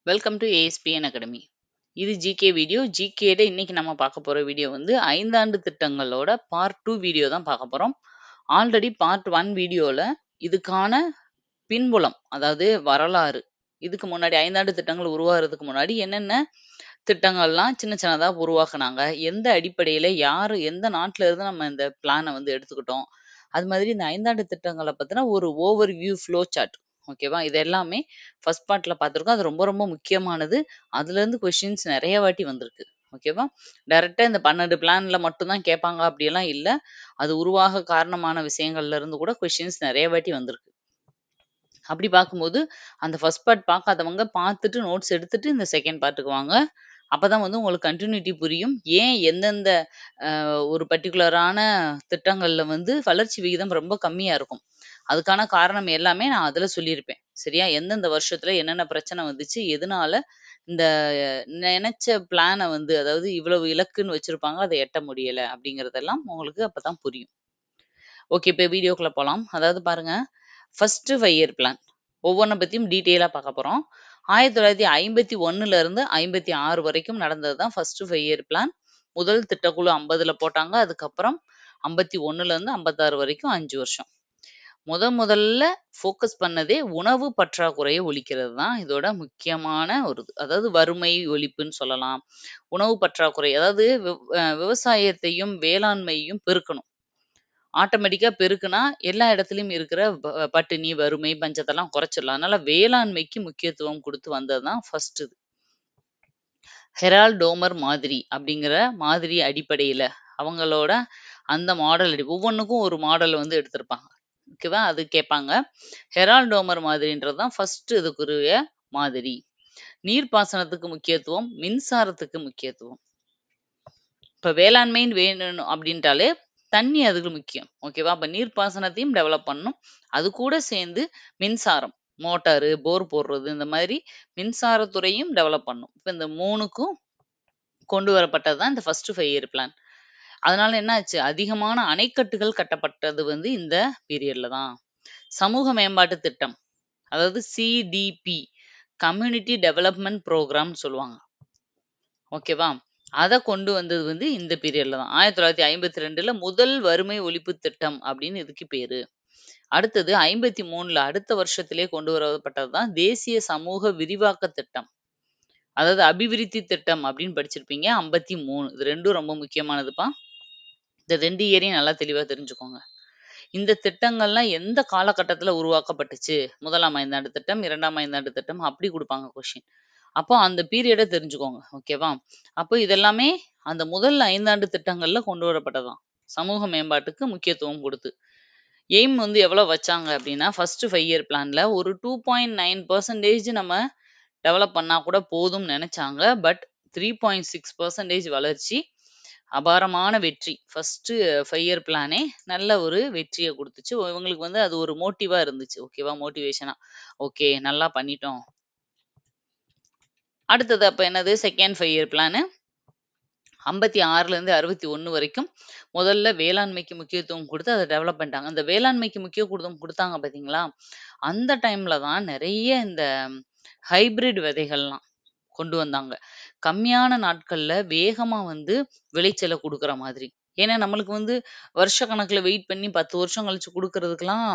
Welcome to ASPN academy. இது GK video. ஜிகேல இன்னைக்கு நம்ம பார்க்க போற வீடியோ வந்து 5 ஆண்டு திட்டங்களோட பார்ட் 2 வீடியோ தான் பார்க்க போறோம். ஆல்ரெடி பார்ட் 1 வீடியோல இதுக்கான பின்புலம், அதாவது வரலாறு, இதுக்கு முன்னாடி 5 ஆண்டு திட்டங்கள் உருவாகிறதுக்கு முன்னாடி என்னென்ன திட்டங்கள்லாம் சின்ன சின்னதா உருவாக்குனாங்க, எந்த அடிப்படையில யாரு எந்த நாட்டுல இருந்து நம்ம இந்த பிளான வந்து எடுத்துக்கிட்டோம், அது மாதிரி இந்த 5 ஆண்டு திட்டங்கள பத்தின ஒரு ஓவர் வியூ ஃப்ளோ சார்ட். ஓகேவா? இது எல்லாமே ஃபர்ஸ்ட் பார்ட்ல பார்த்துருக்கோம். அது ரொம்ப ரொம்ப முக்கியமானது. அதுலேருந்து கொஸ்டின்ஸ் நெறைய வாட்டி வந்திருக்கு. ஓகேவா? டைரக்ட்டா இந்த 12 பிளான்ல மட்டும் தான் கேட்பாங்க அப்படியெல்லாம் இல்ல. அது உருவாக காரணமான விஷயங்கள்ல இருந்து கூட கொஸ்டின்ஸ் நெறைய வாட்டி வந்திருக்கு. அப்படி பார்க்கும்போது, அந்த ஃபர்ஸ்ட் பார்ட் பார்க்காதவங்க பார்த்துட்டு நோட்ஸ் எடுத்துட்டு இந்த செகண்ட் பார்ட்டுக்கு வாங்க. அப்பதான் வந்து உங்களுக்கு கன்டின்யூட்டி புரியும். ஏன் எந்தெந்த ஒரு பர்ட்டிகுலரான திட்டங்கள்ல வந்து வளர்ச்சி விகிதம் ரொம்ப கம்மியா இருக்கும். அதுக்கான காரணம் எல்லாமே நான் அதுல சொல்லியிருப்பேன். சரியா? எந்தெந்த வருஷத்துல என்னென்ன பிரச்சனை வந்துச்சு, எதனால இந்த நெனச்ச பிளான வந்து அதாவது இவ்வளவு இலக்குன்னு வச்சிருப்பாங்க, அத எட்ட முடியல அப்படிங்கிறதெல்லாம் உங்களுக்கு அப்பதான் புரியும். ஓகே. இப்ப வீடியோக்குள்ள போலாம். அதாவது பாருங்க, ஃபர்ஸ்ட் 5 இயர் பிளான். ஒவ்வொன்ன பத்தியும் டீட்டெயிலா பார்க்க போறோம். 1951ல இருந்து 56 வரைக்கும் நடந்தது தான் ஃபர்ஸ்ட் 5 இயர் பிளான். முதல் திட்டக்குழு 50ல போட்டாங்க. அதுக்கப்புறம் 51ல இருந்து 56 வரைக்கும் 5 வருஷம். முதல்ல ஃபோக்கஸ் பண்ணதே உணவு பற்றாக்குறைய ஒழிக்கிறது தான் இதோட முக்கியமான ஒரு இது. அதாவது வறுமை ஒழிப்புன்னு சொல்லலாம். உணவு பற்றாக்குறை அதாவது விவசாயத்தையும், வேளாண்மையையும் பெருக்கணும். ஆட்டோமேட்டிக்கா பெருக்குனா, எல்லா இடத்துலயும் இருக்கிற பட்டினி, வறுமை, பஞ்சத்தெல்லாம் குறைச்சிடலாம். அதனால வேளாண்மைக்கு முக்கியத்துவம் குடுத்து வந்தது தான் ஃபர்ஸ்ட் இது. ஹெரால்ட் டோமர் மாதிரி அப்படிங்கிற மாதிரி அடிப்படையில அவங்களோட அந்த மாடல் ஒவ்வொன்னுக்கும் ஒரு மாடல் வந்து எடுத்திருப்பாங்க. ஓகேவா? அது கேட்பாங்க. ஹெரால்ட் டோமர் மாதிரின்றது தான் ஃபர்ஸ்ட் இதுக்குரிய மாதிரி. நீர்ப்பாசனத்துக்கு முக்கியத்துவம், மின்சாரத்துக்கு முக்கியத்துவம். இப்ப வேளாண்மைன்னு வேணும் அப்படின்ட்டாலே தண்ணி அதுக்கு முக்கியம். ஓகேவா? அப்ப நீர்ப்பாசனத்தையும் டெவலப் பண்ணணும். அது கூட சேர்ந்து மின்சாரம், மோட்டாரு, போர் போடுறது இந்த மாதிரி மின்சாரத்துறையும் டெவலப் பண்ணணும். இப்ப இந்த 3க்கும் கொண்டு வரப்பட்டது தான் இந்த ஃபர்ஸ்ட் 5 இயர் பிளான். அதனால என்ன ஆச்சு? அதிகமான அணைக்கட்டுகள் கட்டப்பட்டது வந்து இந்த பீரியட்ல தான். சமூக மேம்பாட்டு திட்டம். அதாவது சிடிபி, கம்யூனிட்டி டெவலப்மென்ட் புரோகிராம்னு சொல்லுவாங்க. ஓகேவா? அத கொண்டு வந்தது வந்து இந்த பீரியட்ல தான். 1952ல முதல் வறுமை ஒழிப்பு திட்டம் அப்படின்னு இதுக்கு பேரு. அடுத்தது 53ல அடுத்த வருஷத்திலேயே கொண்டு வரப்பட்டது தான் தேசிய சமூக விரிவாக்க திட்டம். அதாவது அபிவிருத்தி திட்டம் அப்படின்னு படிச்சிருப்பீங்க. 53 இது 2ம் ரொம்ப முக்கியமானதுப்பா. இந்த 2 இயரையும் நல்லா தெளிவா தெரிஞ்சுக்கோங்க. இந்த திட்டங்கள்லாம் எந்த காலகட்டத்தில உருவாக்கப்பட்டுச்சு? 1ஆம் 5ஆண்டு திட்டம், 2ஆம் 5ஆண்டு திட்டம் அப்படி குடுப்பாங்க கொஸ்டின். அப்போ அந்த பீரியட தெரிஞ்சுக்கோங்க. ஓகேவா? அப்போ இதெல்லாமே அந்த முதல் 5ஆண்டு திட்டங்கள்ல கொண்டு வரப்பட்டதாம். சமூக மேம்பாட்டுக்கு முக்கியத்துவம் குடுத்து. எய்ம் வந்து எவ்வளோ வச்சாங்க அப்படின்னா, ஃபர்ஸ்ட் 5 இயர் பிளான்ல ஒரு 2.9% நம்ம டெவலப் பண்ணா கூட போதும்னு நெனச்சாங்க. பட் 3.6% வளர்ச்சி. அபாரமான வெற்றி. ஃபர்ஸ்ட்டு 5 இயர் பிளானே நல்ல ஒரு வெற்றிய குடுத்துச்சு. இவங்களுக்கு வந்து அது ஒரு மோட்டிவா இருந்துச்சு. ஓகேவா? மோட்டிவேஷனா. ஓகே நல்லா பண்ணிட்டோம். அடுத்தது அப்ப என்னது? Second 5 year plan. 56லேருந்து 61 வரைக்கும் முதல்ல வேளாண்மைக்கு முக்கியத்துவம் குடுத்து அத டெவலப் பண்ணிட்டாங்க. அந்த வேளாண்மைக்கு முக்கியத்துவம் குடுத்தாங்க பார்த்தீங்களா? அந்த டைம்ல தான் நெறைய இந்த ஹைபிரிட் விதைகள்லாம் கொண்டு வந்தாங்க. கம்மியான நாட்கள்ல வேகமா வந்து விளைச்சல குடுக்குற மாதிரி. ஏன்னா நம்மளுக்கு வந்து வருஷ கணக்குல வெயிட் பண்ணி 10 வருஷம் கழிச்சு குடுக்குறதுக்கெல்லாம்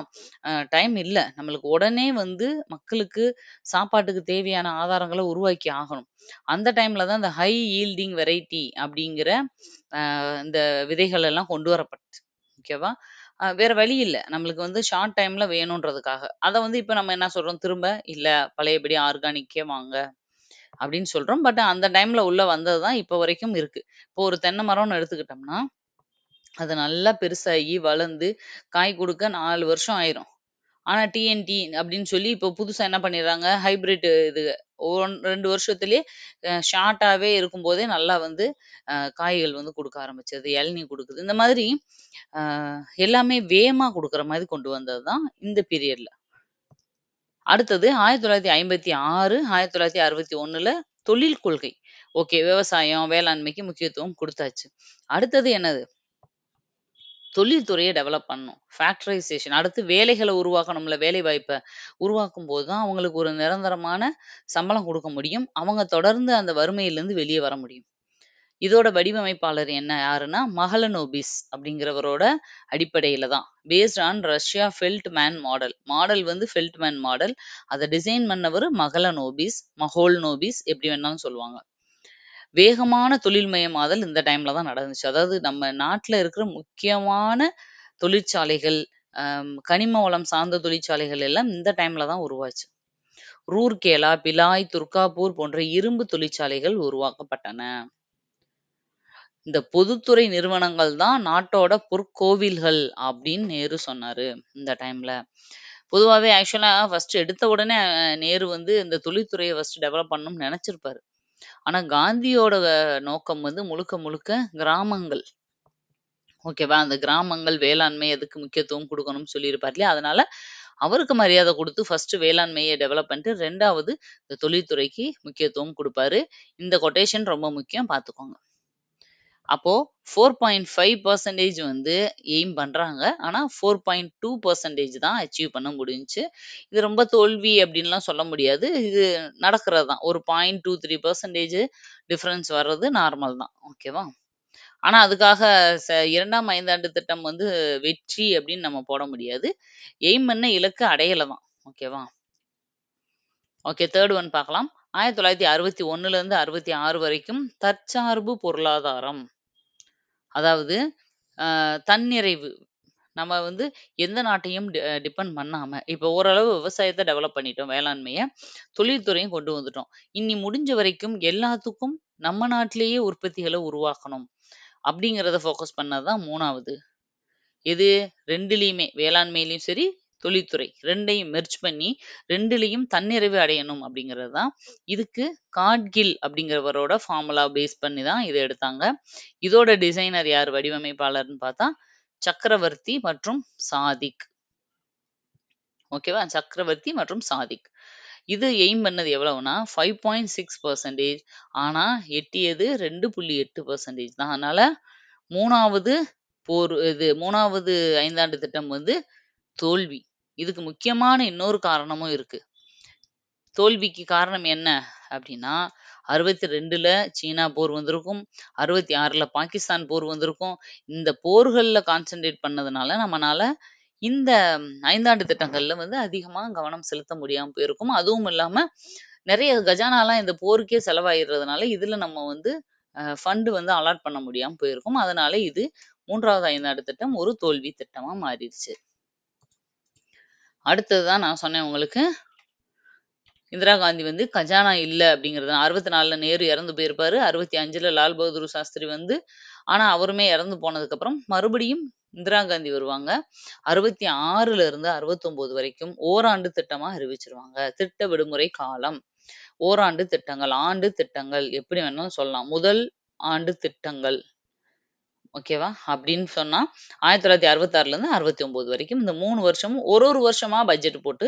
டைம் இல்ல. நம்மளுக்கு உடனே வந்து மக்களுக்கு சாப்பாட்டுக்கு தேவையான ஆதாரங்கள உருவாக்கி ஆகணும். அந்த டைம்ல தான் இந்த ஹை யீல்டிங் வெரைட்டி அப்படிங்கிற இந்த விதைகள் எல்லாம் கொண்டு வரப்பட்டுச்சு. ஓகேவா? வேற வழி இல்ல. நம்மளுக்கு வந்து ஷார்ட் டைம்ல வேணுன்றதுக்காக. அத வந்து இப்ப நம்ம என்ன சொல்றோம் திரும்ப, இல்ல பழையபடி ஆர்கானிக்கே வாங்க அப்படின்னு சொல்றோம். பட் அந்த டைம்ல உள்ள வந்தது தான் இப்ப வரைக்கும் இருக்கு. இப்போ ஒரு தென்னை மரம்னு எடுத்துக்கிட்டோம்னா, அது நல்லா பெருசாகி, வளர்ந்து, காய் குடுக்க 4 வருஷம் ஆயிரும். ஆனா டிஎன்டி அப்படின்னு சொல்லி இப்போ புதுசா என்ன பண்ணிடுறாங்க, ஹைபிரிட் இது 2 வருஷத்திலேயே ஷார்ட்டாவே இருக்கும்போதே நல்லா வந்து காய்கள் வந்து குடுக்க ஆரம்பிச்சது. இளநீ குடுக்குது. இந்த மாதிரி அ எல்லாமே வேகமா குடுக்குற மாரி கொண்டு வந்தது தான் இந்த பீரியட்ல. அடுத்தது 1956, 1961ல தொழில் கொள்கை. ஓகே. விவசாயம், வேளாண்மைக்கு முக்கியத்துவம் குடுத்தாச்சு. அடுத்தது என்னது? தொழில்துறைய டெவலப் பண்ணணும். ஃபேக்டரைசேஷன் அடுத்து வேலைகள உருவாக்கணும்ல, வேலைவாய்ப்ப உருவாக்கும்போது தான் அவங்களுக்கு ஒரு நிரந்தரமான சம்பளம் குடுக்க முடியும். அவங்க தொடர்ந்து அந்த வறுமையிலிருந்து வெளிய வர முடியும். இதோட வடிவமைப்பாளர் யாருன்னா, மஹலனோபிஸ் அப்படிங்கிறவரோட அடிப்படையில தான். Based on Russia Feldman model. Model வந்து ஃபெல்ட்மேன் மாடல். அத டிசைன் பண்ணவரு மஹோல்னோபிஸ் எப்படி வேணாலும் சொல்லுவாங்க. வேகமான தொழில்மயமாதல் இந்த டைம்ல தான் நடந்துச்சு. அதாவது நம்ம நாட்டுல இருக்கிற முக்கியமான தொழிற்சாலைகள், கனிம வளம் சார்ந்த தொழிற்சாலைகள் எல்லாம் இந்த டைம்ல தான் உருவாச்சு. ரூர்கேலா, பிலாய், துர்காப்பூர் போன்ற இரும்பு தொழிற்சாலைகள் உருவாக்கப்பட்டன. இந்த பொதுத்துறை நிறுவனங்கள் தான் நாட்டோட பொற்கோவில்கள் அப்படின்னு நேரு சொன்னாரு இந்த டைம்ல. பொதுவாவே ஆக்சுவலா ஃபர்ஸ்ட் எடுத்த உடனே நேரு வந்து இந்த தொழில்துறைய ஃபர்ஸ்ட் டெவலப் பண்ணணும்னு நெனச்சிருப்பாரு. ஆனா காந்தியோட நோக்கம் வந்து முழுக்க முழுக்க கிராமங்கள். ஓகேவா? அந்த கிராமங்கள், வேளாண்மை அதுக்கு முக்கியத்துவம் குடுக்கணும்னு சொல்லியிருப்பார் இல்லையா? அதனால அவருக்கு மரியாதை குடுத்து ஃபர்ஸ்ட் வேளாண்மைய டெவலப் பண்ணிட்டு 2வது இந்த தொழில்துறைக்கு முக்கியத்துவம் குடுப்பாரு. இந்த கொட்டேஷன் ரொம்ப முக்கியம் பார்த்துக்கோங்க. அப்போ 4.5% வந்து எய்ம் பண்றாங்க. ஆனா 4.2% தான் அச்சீவ் பண்ண முடிஞ்சுச்சு. இது ரொம்ப தோல்வி அப்டின்லாம் சொல்ல முடியாது. இது நடக்கிறது தான். ஒரு 0.23% டிஃபரன்ஸ் வர்றது நார்மல் தான். ஓகேவா? ஆனா அதுக்காக 2ஆம் ஐந்தாண்டு திட்டம் வந்து வெற்றி அப்டின்னு நம்ம போட முடியாது. எய்ம் பண்ண இலக்க அடையல தான். ஓகேவா? ஓகே 3 ஒன் பார்க்கலாம். 1961லேருந்து 66 வரைக்கும் தற்சார்பு பொருளாதாரம். அதாவது தன்னிறைவு. நம்ம வந்து எந்த நாட்டையும் டிபெண்ட் பண்ணாம, இப்போ ஓரளவு விவசாயத்த டெவலப் பண்ணிட்டோம், வேளாண்மைய. தொழில்துறையும் கொண்டு வந்துட்டோம். இனி முடிஞ்ச வரைக்கும் எல்லாத்துக்கும் நம்ம நாட்டிலேயே உற்பத்திகள உருவாக்கணும். அப்படிங்கிறத ஃபோக்கஸ் பண்ணது தான் 3வது. எது 2லயுமே வேளாண்மையிலயும் சரி, தொழில்துறை 2யும் மெர்ஜ் பண்ணி 2லயும் தன்னிறைவு அடையணும் அப்படிங்கிறது தான். இதுக்கு காட்கில் அப்படிங்கிறவரோட ஃபார்முலா பேஸ் பண்ணி தான் இத எடுத்தாங்க. இதோட டிசைனர் யார் வடிவமைப்பாளர்ன்னு பார்த்தா, சக்கரவர்த்தி மற்றும் சாதிக். ஓகேவா? சக்கரவர்த்தி மற்றும் சாதிக். இது எய்ம் பண்ணது எவ்வளவுனா 5.6% ஆனா எட்டியது 2.8% தான். அதனால 3வது 3வது ஐந்தாண்டு திட்டம் வந்து தோல்வி. இதுக்கு முக்கியமான இன்னொரு காரணமும் இருக்கு. தோல்விக்கு காரணம் என்ன அப்படின்னா, 62ல சீனா போர் வந்திருக்கும். 66ல பாகிஸ்தான் போர் வந்திருக்கும். இந்த போர்கள்ல கான்சன்ட்ரேட் பண்ணதுனால நம்மனால இந்த 5ஆண்டு திட்டங்கள்ல வந்து அதிகமா கவனம் செலுத்த முடியாம போயிருக்கும். அதுவும் இல்லாம நெறைய கஜானாலாம் இந்த போருக்கே செலவாயிடுறதுனால, இதுல நம்ம வந்து ஃபண்ட் வந்து அலாட் பண்ண முடியாம போயிருக்கும். அதனால இது 3வது ஐந்தாண்டு திட்டம் ஒரு தோல்வி திட்டமா மாறிடுச்சு. அடுத்தது தான் நான் சொன்னேன் உங்களுக்கு. இந்திரா காந்தி வந்து கஜானா இல்ல அப்படிங்கிறது. 64ல நேரு இறந்து போயிருப்பாரு. 65ல லால் பகதூர் சாஸ்திரி வந்து ஆனா அவருமே இறந்து போனதுக்கப்புறம் மறுபடியும் இந்திரா காந்தி வருவாங்க. 66ல இருந்து 69 வரைக்கும் ஓராண்டு திட்டமா அறிவிச்சிருவாங்க. திட்ட விடுமுறை காலம். ஓராண்டு திட்டங்கள், ஆண்டு திட்டங்கள் எப்படி வேணாலும் சொல்லலாம். முதல் ஆண்டு திட்டங்கள். ஓகேவா? அப்படின்னு சொன்னா 1966லேருந்து 69 வரைக்கும் இந்த 3 வருஷமும் ஒரு வருஷமா பட்ஜெட் போட்டு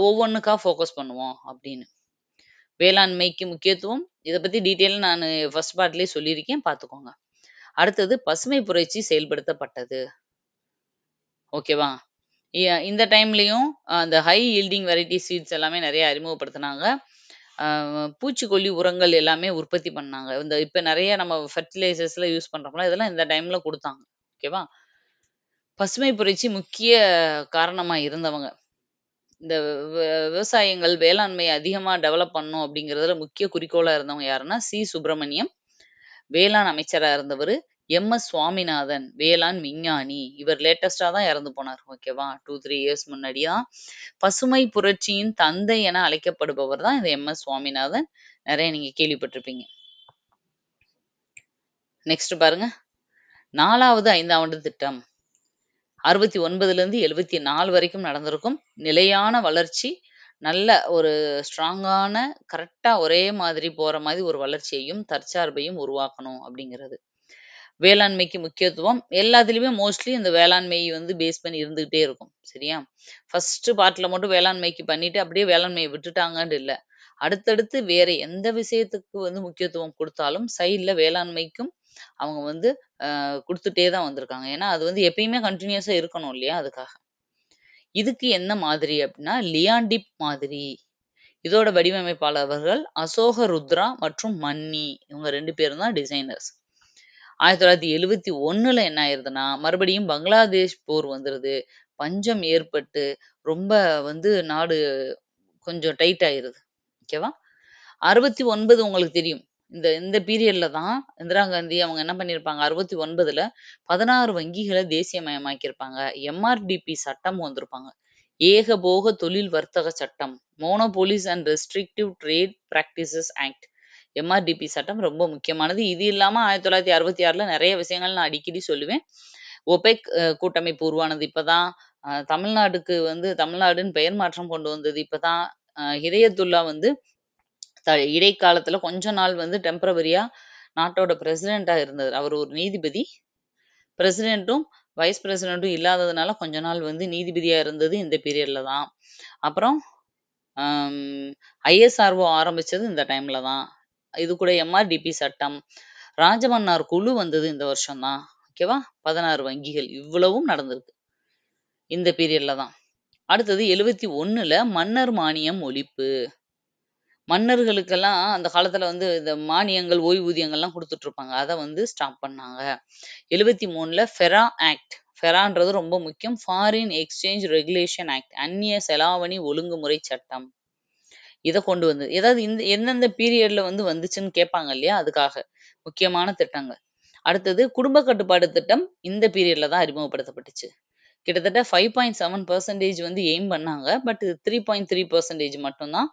ஒவ்வொன்னுக்கா ஃபோக்கஸ் பண்ணுவோம் அப்படின்னு. வேளாண்மைக்கு முக்கியத்துவம். இத பத்தி டீட்டெயிலா நானு ஃபர்ஸ்ட் பார்ட்லயே சொல்லியிருக்கேன் பார்த்துக்கோங்க. அடுத்தது பசுமை புரட்சி செயல்படுத்தப்பட்டது. ஓகேவா? இந்த டைம்லயும் அந்த ஹை யீல்டிங் வெரைட்டி சீட்ஸ் எல்லாமே நெறைய அறிமுகப்படுத்துனாங்க. அ பூச்சிக்கொல்லி உரங்கள் எல்லாமே உற்பத்தி பண்ணாங்க. இப்ப நெறைய நம்ம ஃபெர்டிலைசர்ஸ்ல யூஸ் பண்றோம்ல, இதெல்லாம் இந்த டைம்ல குடுத்தாங்க. ஓகேவா? பசுமை புரட்சி முக்கிய காரணமா இருந்தவங்க. இந்த விவசாயங்கள், வேளாண்மை அதிகமா டெவலப் பண்ணணும் அப்படிங்கிறதுல முக்கிய குறிக்கோளா இருந்தவங்க யாருன்னா, சுப்பிரமணியம். வேளாண் அமைச்சரா இருந்தவரு சுவாமிநாதன், வேளாண் விஞ்ஞானி. இவர் லேட்டஸ்ட்டா தான் இறந்து போனார். ஓகேவா? 2, 3 இயர்ஸ் முன்னாடி தான். பசுமை புரட்சியின் தந்தை என அழைக்கப்படுபவர் தான் இந்த சுவாமிநாதன். நெறைய நீங்க கேள்விப்பட்டிருப்பீங்க. நெக்ஸ்ட் பாருங்க. 4வது 5ஆண்டு திட்டம். 69லேருந்து 74 வரைக்கும் நடந்திருக்கும். நிலையான வளர்ச்சி, நல்ல ஒரு ஸ்ட்ராங்கான கரெக்ட்டா ஒரே மாதிரி போற மாதிரி ஒரு வளர்ச்சியையும், தற்சார்பையும் உருவாக்கணும் அப்படிங்கிறது. வேளாண்மைக்கு முக்கியத்துவம். எல்லாத்துலயுமே மோஸ்ட்லி இந்த வேளாண்மை வந்து பேஸ் பண்ணி இருந்துகிட்டே இருக்கும். சரியா? ஃபர்ஸ்ட் பார்ட்ல மட்டும் வேளாண்மைக்கு பண்ணிட்டு அப்படியே வேளாண்மைய விட்டுட்டாங்கன்னு இல்ல. அடுத்தடுத்து வேற எந்த விஷயத்துக்கு வந்து முக்கியத்துவம் குடுத்தாலும், சைட்ல வேளாண்மைக்கும் அவங்க வந்து குடுத்துட்டே தான் வந்திருக்காங்க. ஏன்னா, அது வந்து எப்பயுமே கன்டினியூஸா இருக்கணும் இல்லையா? அதுக்காக. இதுக்கு என்ன மாதிரி அப்டின்னா, லியாண்டிப் மாதிரி. இதோட வடிவமைப்பாளர்கள் அசோக ருத்ரா மற்றும் மன்னி. இவங்க 2 பேரும் தான் டிசைனர்ஸ். 1971ல என்ன ஆயிருதுன்னா, மறுபடியும் பங்களாதேஷ் போர் வந்துருது. பஞ்சம் ஏற்பட்டு ரொம்ப வந்து நாடு கொஞ்சம் டைட் ஆயிருது. ஓகேவா? 69 உங்களுக்கு தெரியும். இந்த இந்த பீரியட்ல தான் இந்திரா காந்தி அவங்க என்ன பண்ணியிருப்பாங்க, 69ல 16 வங்கிகள தேசியமயமாக்கியிருப்பாங்க. எம்ஆர்டிபி சட்டம் வந்திருப்பாங்க. ஏகபோக தொழில் வர்த்தக சட்டம். Monopolies and restrictive trade practices act. MRTP சட்டம் ரொம்ப முக்கியமானது. இது இல்லாம 1966ல நெறைய விஷயங்கள் நான் அடிக்கடி சொல்லுவேன். ஒபெக் கூட்டமைப்பு உருவானது இப்பதான். தமிழ்நாடுக்கு வந்து தமிழ்நாடுன்னு பெயர் மாற்றம் கொண்டு வந்தது இப்பதான். ஹிதயத்துல்லா வந்து இடைக்காலத்துல கொஞ்ச நாள் வந்து டெம்பரவரியா நாட்டோட பிரசிடென்ட்டா இருந்தாரு. அவர் ஒரு நீதிபதி. பிரசிடென்ட்டும், வைஸ் பிரசிடென்ட்டும் இல்லாததுனால கொஞ்ச நாள் வந்து நீதிபதியா இருந்தது இந்த பீரியட்ல தான். அப்புறம் ஐஎஸ்ஆர்ஓ ஆரம்பிச்சது இந்த டைம்ல தான். இது கூட எம்ஆர்டிபி சட்டம், ராஜமன்னார் குழு வந்தது இந்த வருஷம் தான். ஓகேவா? 16 வங்கிகள் இவ்வளவும் நடந்திருக்கு. இந்த பீரியட்ல தான். அடுத்தது 71ல மன்னர் மானியம் ஒழிப்பு. மன்னர்களுக்கெல்லாம் அந்த காலத்துல வந்து இந்த மானியங்கள், ஓய்வூதியங்கள்லாம் குடுத்துட்டு இருப்பாங்க. அத வந்து ஸ்டாப் பண்ணாங்க. 73ல ஃபெரா ஆக்ட். ஃபெரான்றது ரொம்ப முக்கியம். Foreign exchange regulation act. அந்நிய செலாவணி ஒழுங்குமுறை சட்டம். இத கொண்டு வந்து ஏதாவது இந்த எந்தெந்த பீரியட்ல வந்து வந்துச்சுன்னு கேட்பாங்க இல்லையா? அதுக்காக. முக்கியமான திட்டங்கள். அடுத்தது குடும்ப கட்டுப்பாடு திட்டம் இந்த பீரியட்ல தான் அறிமுகப்படுத்தப்பட்டுச்சு. கிட்டத்தட்ட 5.7% வந்து எய்ம் பண்ணாங்க. பட் 3.3% மட்டும் தான்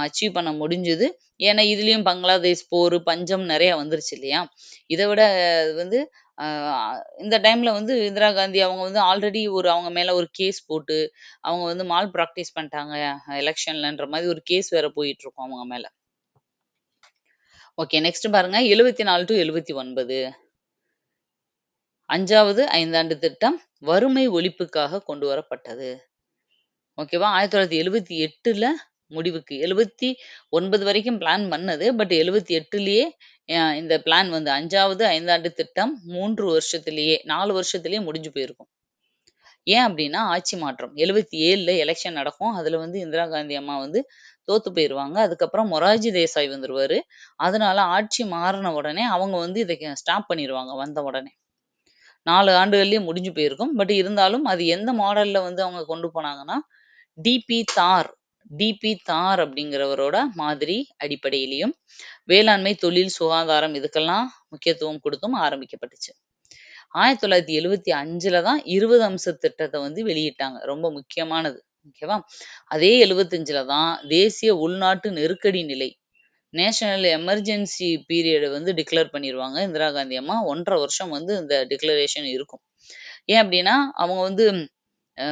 அச்சீவ் பண்ண முடிஞ்சது. ஏன்னா, இதுலயும் பங்களாதேஷ் போரு, பஞ்சம் நெறைய வந்துருச்சு இல்லையா? இத விட வந்து அ இந்த டைம்ல வந்து இந்திரா காந்தி அவங்க வந்து ஆல்ரெடி அவங்க மேல ஒரு கேஸ் போட்டு, அவங்க வந்து மால் பிராக்டிஸ் பண்ணிட்டாங்க எலக்ஷன்லன்ற மாரி ஒரு கேஸ் வேற போயிட்டுருக்கும் அவங்க மேல. ஓகே, நெக்ஸ்ட் பாருங்க 74 டூ 79. 5வது ஐந்தாண்டு திட்டம் வறுமை ஒழிப்புக்காக கொண்டு வரப்பட்டது. ஓகேவா? 1978ல முடிவுக்கு 79 வரைக்கும் பிளான் பண்ணது. பட் 78லயே இந்த பிளான் வந்து 5வது ஐந்தாண்டு திட்டம் 3 வருஷத்திலேயே 4 வருஷத்திலேயே முடிஞ்சு போயிருக்கும். ஏன் அப்டின்னா, ஆட்சி மாற்றம். 77ல எலக்ஷன் நடக்கும். அதுல வந்து இந்திரா காந்தி அம்மா வந்து தோத்து போயிருவாங்க. அதுக்கப்புறம் மொரார்ஜி தேசாய் வந்துருவாரு. அதனால ஆட்சி மாறுன உடனே அவங்க வந்து இத ஸ்டாப் பண்ணிருவாங்க வந்த உடனே. 4 ஆண்டுகள்லயே முடிஞ்சு போயிருக்கும். பட் இருந்தாலும் அது எந்த மாடல்ல வந்து அவங்க கொண்டு போனாங்கன்னா, டிபி தார் டிபி தார் அப்படிங்கிறவரோட மாதிரி அடிப்படையிலயும் வேளாண்மை, தொழில், சுகாதாரம் இதுக்கெல்லாம் முக்கியத்துவம் கொடுத்தும் ஆரம்பிக்கப்பட்டுச்சு. 1975ல தான் 20 அம்ச திட்டத்த வந்து வெளியிட்டாங்க. ரொம்ப முக்கியமானது. ஓகேவா? அதே 75ல தான் தேசிய உள்நாட்டு நெருக்கடி நிலை நேஷனல் எமர்ஜென்சி பீரியட் வந்து டிக்ளேர் பண்ணிருவாங்க இந்திரா காந்தி அம்மா. 1½ வருஷம் வந்து இந்த டிக்ளரேஷன் இருக்கும். ஏன் அப்டின்னா, அவங்க வந்து அ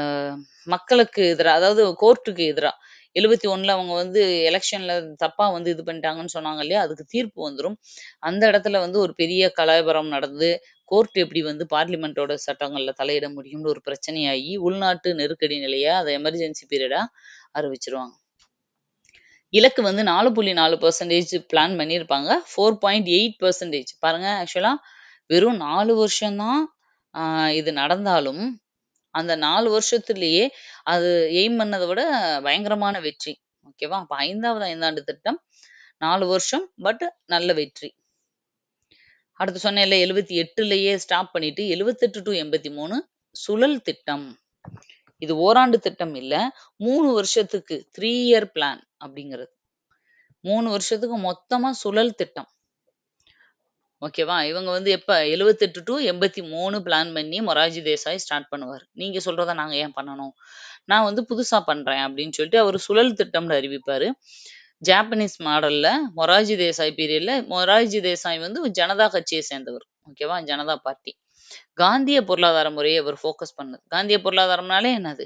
மக்களுக்கு எதிரா, அதாவது கோர்ட்டுக்கு எதிரா 71ல அவங்க வந்து எலக்ஷன்ல தப்பா வந்து இது பண்ணிட்டாங்கன்னு சொன்னாங்க இல்லையா? அதுக்கு தீர்ப்பு வந்துரும். அந்த இடத்துல வந்து ஒரு பெரிய கலவரம் நடந்து, கோர்ட் எப்படி வந்து பார்லிமென்ட்டோட சட்டங்கள்ல தலையிட முடியும்னு ஒரு பிரச்சனையாகி, உள்நாட்டு நெருக்கடி நிலையா அத எமர்ஜென்சி பீரியடா அறிவிச்சுருவாங்க. இலக்கு வந்து 4.4% பிளான் பண்ணியிருப்பாங்க. 4.8% பாருங்க, ஆக்சுவலா வெறும் 4 வருஷம் தான் அ இது நடந்தாலும், அந்த 4 வருஷத்திலேயே அது எய்ம் பண்ணத விட பயங்கரமான வெற்றி. ஓகேவா? அப்ப 5வது ஐந்தாண்டு திட்டம் 4 வருஷம். பட் நல்ல வெற்றி. அடுத்து சொன்னேன்ல 78லயே ஸ்டாப் பண்ணிட்டு 78 டூ 83 சுழல் திட்டம். இது ஓராண்டு திட்டம் இல்ல. 3 வருஷத்துக்கு 3 இயர் பிளான் அப்படிங்கிறது. 3 வருஷத்துக்கு மொத்தமா சுழல் திட்டம். ஓகேவா? இவங்க வந்து எப்ப 78 டூ 83 பிளான் பண்ணி மொரார்ஜி தேசாய் ஸ்டார்ட் பண்ணுவாரு. நீங்க சொல்றத நாங்க ஏன் பண்ணணும்? நான் வந்து புதுசா பண்றேன் அப்படின்னு சொல்லிட்டு அவரு சுழல் திட்டம்னு அறிவிப்பாரு. ஜாப்பனீஸ் மாடல்ல மொரார்ஜி தேசாய் பீரியட்ல மொரார்ஜி தேசாய் வந்து ஜனதா கட்சியை சேர்ந்தவர். ஓகேவா? ஜனதா பார்ட்டி. காந்திய பொருளாதார முறையை அவர் ஃபோக்கஸ் பண்ணது. காந்திய பொருளாதாரம்னாலே என்னது?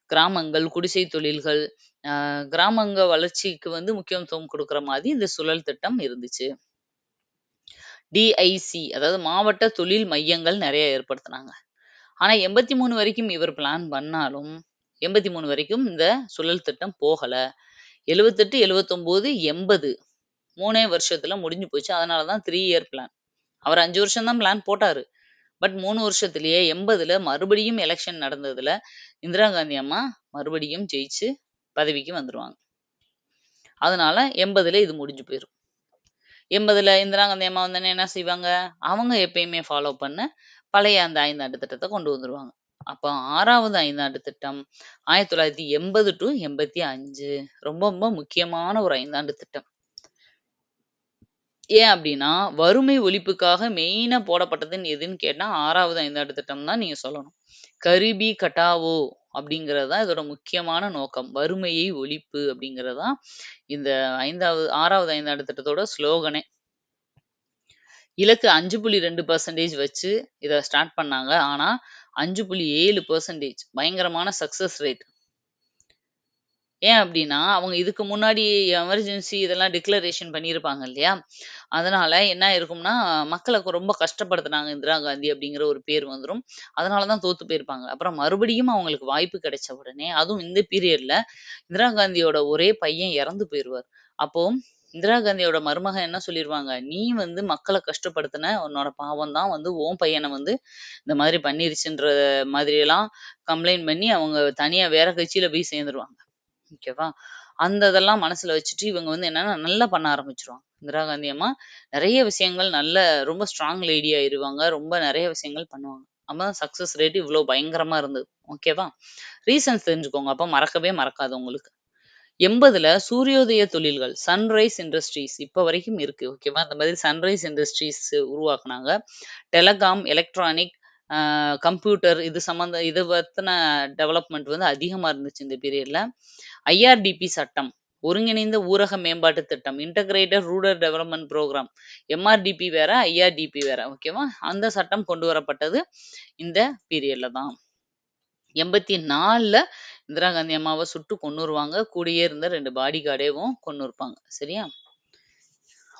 கிராமங்கள், குடிசை தொழில்கள், கிராமங்க வளர்ச்சிக்கு வந்து முக்கியத்துவம் குடுக்குற மாதிரி இந்த சுழல் திட்டம் இருந்துச்சு. டிஐசி அதாவது மாவட்ட தொழில் மையங்கள் நெறைய ஏற்படுத்துனாங்க. ஆனா 83 வரைக்கும் இவர் பிளான் பண்ணாலும், 83 வரைக்கும் இந்த சுழல் திட்டம் போகல. 78, 79, 80 3 வருஷத்துல முடிஞ்சு போச்சு. அதனால தான் 3 இயர் பிளான். அவர் 5 வருஷம் தான் பிளான் போட்டாரு. பட் 3 வருஷத்திலேயே 80ல மறுபடியும் எலெக்ஷன் நடந்ததுல இந்திரா காந்தி அம்மா மறுபடியும் ஜெயிச்சு பதவிக்கு வந்துருவாங்க. அதனால 80ல இது முடிஞ்சு போயிரும். 80ல இந்திரா காந்தி அம்மா வந்தோனே என்ன செய்வாங்க? அவங்க எப்பயுமே ஃபாலோ பண்ண பழைய அந்த 5 ஆண்டு திட்டத்த கொண்டு வந்துருவாங்க. அப்போ 6வது 5 ஆண்டு திட்டம் 1980 டூ 85 ரொம்ப ரொம்ப முக்கியமான ஒரு 5 ஆண்டு திட்டம். ஏன் அப்டின்னா, வறுமை ஒழிப்புக்காக மெயினா போடப்பட்டதுன்னு எதுன்னு கேட்டா 6வது 5 ஆண்டு திட்டம் தான் நீங்க சொல்லணும். கரிபி கட்டாவோ அப்படிங்கிறது தான் இதோட முக்கியமான நோக்கம். வறுமையை ஒழிப்பு அப்படிங்கிறது தான் இந்த 6வது 5 ஆண்டு திட்டத்தோட ஸ்லோகனே. இலக்கு 5.2% வச்சு இத ஸ்டார்ட் பண்ணாங்க. ஆனா 5.7% பயங்கரமான சக்சஸ் ரேட். ஏன் அப்டின்னா, அவங்க இதுக்கு முன்னாடி எமர்ஜென்சி இதெல்லாம் டிக்ளரேஷன் பண்ணியிருப்பாங்க இல்லையா? அதனால என்ன ஆயிருக்கும்னா, மக்கள ரொம்ப கஷ்டப்படுத்துனாங்க இந்திரா காந்தி அப்படிங்கிற ஒரு பேர் வந்துரும். அதனால தான் தோத்து போயிருப்பாங்க. அப்புறம் மறுபடியும் அவங்களுக்கு வாய்ப்பு கிடைச்ச உடனே, அதுவும் இந்த பீரியட்ல இந்திரா காந்தியோட ஒரே பையன் இறந்து போயிருவார். அப்போ இந்திரா காந்தியோட மருமகன் என்ன சொல்லிருவாங்க, "நீ வந்து மக்கள கஷ்டப்படுத்துன, உன்னோட பாவம் தான் வந்து உன் பையன வந்து இந்த மாதிரி பண்ணிருச்சுன்ற" மாதிரியெல்லாம் கம்ப்ளைண்ட் பண்ணி அவங்க தனியா வேற கட்சியில போய் சேர்ந்துருவாங்க. ஓகேவா? அந்த இதெல்லாம் மனசுல வச்சுட்டு இவங்க வந்து என்னன்னா, நல்லா பண்ண ஆரம்பிச்சுருவாங்க. இந்திரா காந்தி அம்மா நெறைய விஷயங்கள் நல்ல ரொம்ப ஸ்ட்ராங் லேடி ஆயிருவாங்க. ரொம்ப நெறைய விஷயங்கள் பண்ணுவாங்க. அப்பதான் சக்சஸ் ரேட் இவ்ளோ பயங்கரமா இருந்தது. ஓகேவா? ரீசன்ஸ் தெரிஞ்சுக்கோங்க. அப்ப மறக்கவே மறக்காது உங்களுக்கு. 80ல சூரியோதய தொழில்கள், சன்ரைஸ் இண்டஸ்ட்ரீஸ் இப்ப வரைக்கும் இருக்கு. ஓகேவா? அந்த மாதிரி சன்ரைஸ் இண்டஸ்ட்ரீஸ் உருவாக்குனாங்க. டெலகாம், எலக்ட்ரானிக், அ கம்ப்யூட்டர் இது பத்தின டெவலப்மெண்ட் வந்து அதிகமா இருந்துச்சு இந்த பீரியட்ல. ஐஆர்டிபி சட்டம், ஒருங்கிணைந்த ஊரக மேம்பாட்டு திட்டம், integrated rural development program. MRTP வேற, ஐஆர்டிபி வேற. ஓகேவா? அந்த சட்டம் கொண்டு வரப்பட்டது இந்த பீரியட்ல தான். 84ல இந்திரா காந்தி அம்மாவ சுட்டு கொன்னுருவாங்க. கூடயே இருந்த 2 பாடி கார்டேவும் கொன்னுருப்பாங்க. சரியா?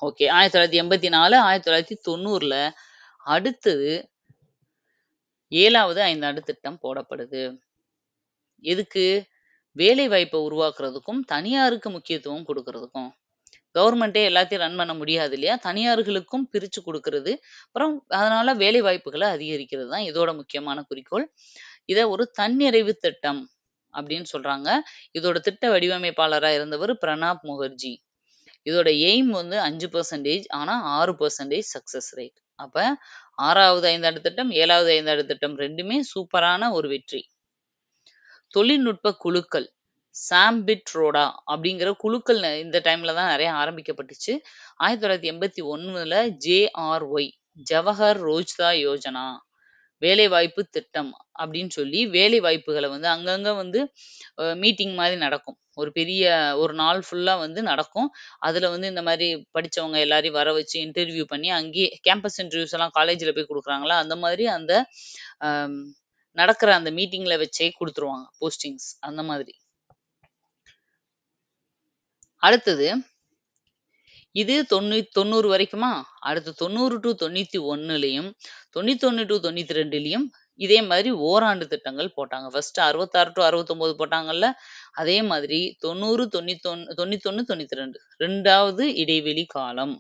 ஓகே. 1984, 1990ல அடுத்தது 7வது 5 ஆண்டு திட்டம் போடப்படுது. எதுக்கு? வேலை வாய்ப்ப உருவாக்குறதுக்கும், தனியாருக்கு முக்கியத்துவம் குடுக்குறதுக்கும். கவர்மெண்ட்டே எல்லாத்தையும் ரன் பண்ண முடியாது இல்லையா? தனியார்களுக்கும் பிரிச்சு குடுக்குறது. அப்புறம் அதனால வேலை வாய்ப்புகள அதிகரிக்கிறது தான் இதோட முக்கியமான குறிக்கோள். இத ஒரு தன்னிறைவு திட்டம் அப்படின்னு சொல்றாங்க. இதோட திட்ட வடிவமைப்பாளரா இருந்தவர் பிரணாப் முகர்ஜி. இதோட எய்ம் வந்து 5% ஆனா 6% சக்சஸ் ரேட். அப்ப 6வது 5 ஆண்டு திட்டம், 7வது 5 ஆண்டு திட்டம் 2மே சூப்பரான ஒரு வெற்றி. தொழில்நுட்ப குழுக்கள். சாம்பிட் ரோடா அப்படிங்கிற குழுக்கள் இந்த டைம்ல தான் நெறைய ஆரம்பிக்கப்பட்டுச்சு. 1981ல ஜேஆர்ஒய் ஜவஹர் ரோஜ்கர் யோஜனா வேலைவாய்ப்பு திட்டம் அப்படின்னு சொல்லி வேலை வாய்ப்புகள வந்து அங்கங்க வந்து மீட்டிங் மாரி நடக்கும். ஒரு பெரிய ஒரு நாள் ஃபுல்லா வந்து நடக்கும். அதுல வந்து இந்த மாரி படிச்சவங்க எல்லாரையும் வர வச்சு இன்டர்வியூ பண்ணி அங்கேயே கேம்பஸ் இன்டர்வியூஸ் எல்லாம் காலேஜ்ல போய் குடுக்குறாங்கல்ல, அந்த மாதிரி அந்த அம் நடக்கிற அந்த மீட்டிங்ல வச்சே குடுத்துருவாங்க போஸ்டிங்ஸ் அந்த மாதிரி. அடுத்தது இது 90 வரைக்குமா? அடுத்து 90 டூ 91லயும், 91 டூ 92லயும் இதே மாதிரி ஓராண்டு திட்டங்கள் போட்டாங்க. ஃபர்ஸ்ட் 66 டூ 69 போட்டாங்கல்ல, அதே மாதிரி 90, 91, 92 2வது இடைவெளி காலம்.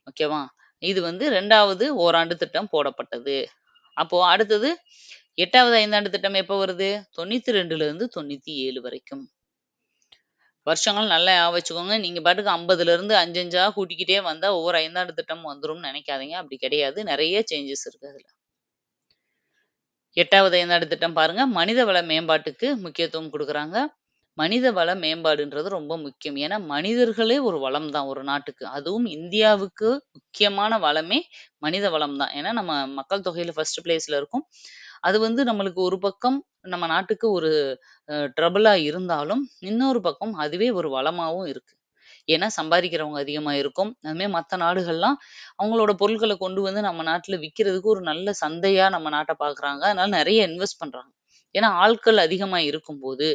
ஓகேவா? இது வந்து 2வது ஓராண்டு திட்டம் போடப்பட்டது. அப்போ அடுத்தது 8வது 5ஆண்டு திட்டம் எப்போ வருது? 92லிருந்து 97 வரைக்கும். வருஷங்கள் நல்லா ஞாபகம் வச்சுக்கோங்க. நீங்க பாட்டுக்கு 50லிருந்து 5, 5ஆ கூட்டிக்கிட்டே வந்தா ஒவ்வொரு 5ஆண்டு திட்டமும் வந்துரும்னு நெனைக்காதீங்க. அப்படி கிடையாது. நெறைய சேஞ்சஸ் இருக்கு அதுல. 8வது 5ஆண்டு திட்டம் பாருங்க. மனிதவள மேம்பாட்டுக்கு முக்கியத்துவம் குடுக்குறாங்க. மனிதவள மேம்பாடுன்றது ரொம்ப முக்கியம். ஏன்னா, மனிதர்களே ஒரு வளம் தான் ஒரு நாட்டுக்கு. அதுவும் இந்தியாவுக்கு முக்கியமான வளமே மனித வளம் தான். ஏன்னா, நம்ம மக்கள் தொகையில ஃபர்ஸ்ட் பிளேஸ்ல இருக்கோம். அது வந்து நம்மளுக்கு ஒரு பக்கம் நம்ம நாட்டுக்கு ஒரு ட்ரபிளா இருந்தாலும், இன்னொரு பக்கம் அதுவே ஒரு வளமாவும் இருக்கு. ஏன்னா சம்பாதிக்கிறவங்க அதிகமா இருக்கும். அதுமாரி மத்த நாடுகள்லாம் அவங்களோட பொருட்கள கொண்டு வந்து நம்ம நாட்டுல விக்கிறதுக்கு ஒரு நல்ல சந்தையா நம்ம நாட்ட பார்க்குறாங்க. அதனால நெறைய இன்வெஸ்ட் பண்றாங்க. ஏன்னா ஆட்கள் அதிகமா இருக்கும்போது,